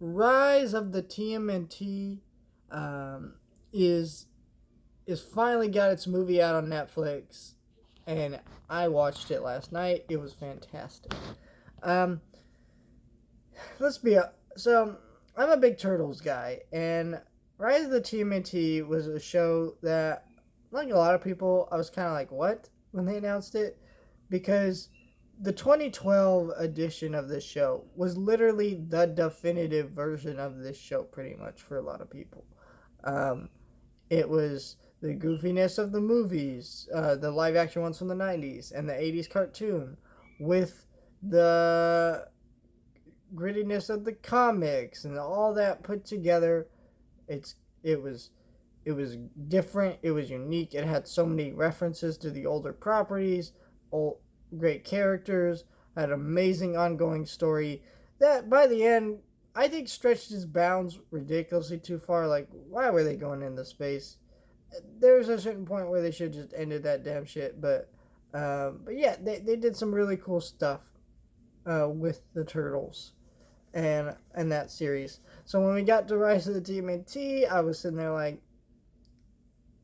Rise of the TMNT um, is is finally got its movie out on Netflix, and I watched it last night. It was fantastic. Um, let's be so. I'm a big Turtles guy, and Rise of the TMNT was a show that, like a lot of people, I was kind of like, "What?" when they announced it, because the 2012 edition of this show was literally the definitive version of this show, pretty much for a lot of people. Um, it was the goofiness of the movies, the live action ones from the 90s and the 80s cartoon, with the grittiness of the comics and all that put together. It's it was it was different. It was unique. It had so many references to the older properties, old, great characters, had an amazing ongoing story that by the end I think stretched its bounds ridiculously too far. Like, why were they going into space? There was a certain point where they should have just ended that damn shit. But yeah, they did some really cool stuff with the turtles and that series. So when we got to Rise of the TMNT, I was sitting there like,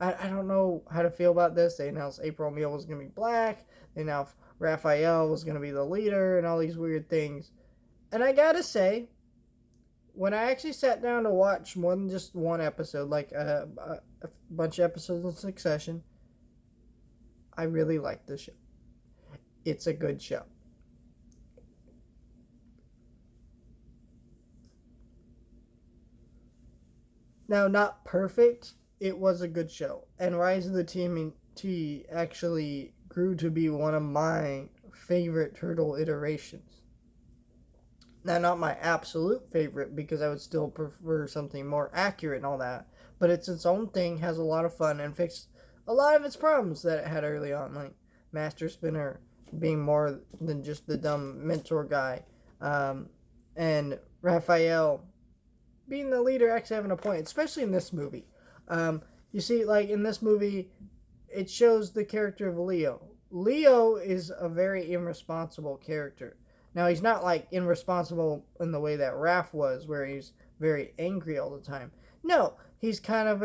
I don't know how to feel about this. They announced April O'Neil was going to be black. They announced Raphael was going to be the leader and all these weird things. And I gotta say, when I actually sat down to watch more than just one episode, like a bunch of episodes in succession, I really liked the show. It's a good show. Now, not perfect, it was a good show. And Rise of the TMNT actually grew to be one of my favorite Turtle iterations. Now, not my absolute favorite because I would still prefer something more accurate and all that, but it's its own thing, has a lot of fun, and fixed a lot of its problems that it had early on, like Master Spinner being more than just the dumb mentor guy, um, and Raphael being the leader actually having a point, especially in this movie. You see, like in this movie, it shows the character of Leo. Leo is a very irresponsible character. Now he's not like irresponsible in the way that Raph was, where he's very angry all the time. No, he's kind of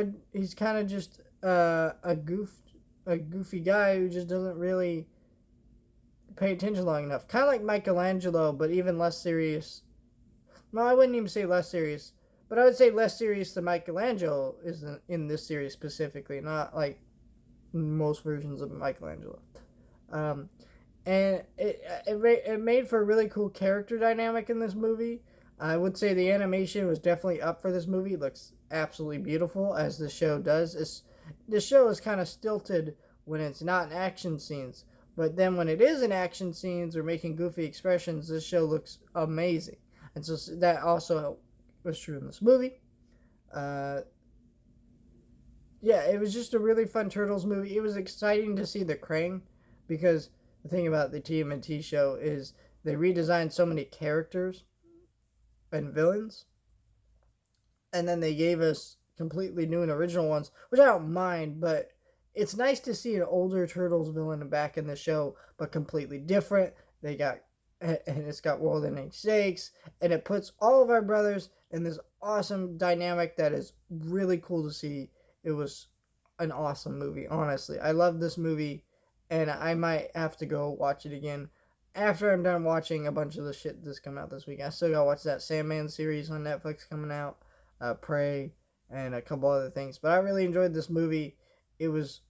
just a goofy guy who just doesn't really pay attention long enough. Kind of like Michelangelo, but even less serious. No, I wouldn't even say less serious, but I would say less serious than Michelangelo is in this series specifically, not like most versions of Michelangelo. Um, and it made for a really cool character dynamic in this movie. I would say the animation was definitely up for this movie. It looks absolutely beautiful, as the show does. The show is kind of stilted when it's not in action scenes, but then when it is in action scenes or making goofy expressions, this show looks amazing. And so that also was true in this movie. Uh, yeah, it was just a really fun Turtles movie. It was exciting to see the Krang, because the thing about the TMNT show is they redesigned so many characters and villains, and then they gave us completely new and original ones, which I don't mind, but it's nice to see an older Turtles villain back in the show, but completely different. They got and it's got World Ending Stakes, and it puts all of our brothers in this awesome dynamic that is really cool to see. It was an awesome movie, honestly. I love this movie, and I might have to go watch it again after I'm done watching a bunch of the shit that's come out this week. I still gotta watch that Sandman series on Netflix coming out, Prey, and a couple other things. But I really enjoyed this movie. It was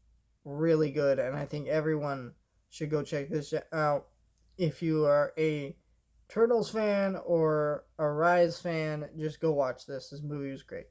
really good, and I think everyone should go check this out. If you are a Turtles fan or a Rise fan, just go watch this. This movie was great.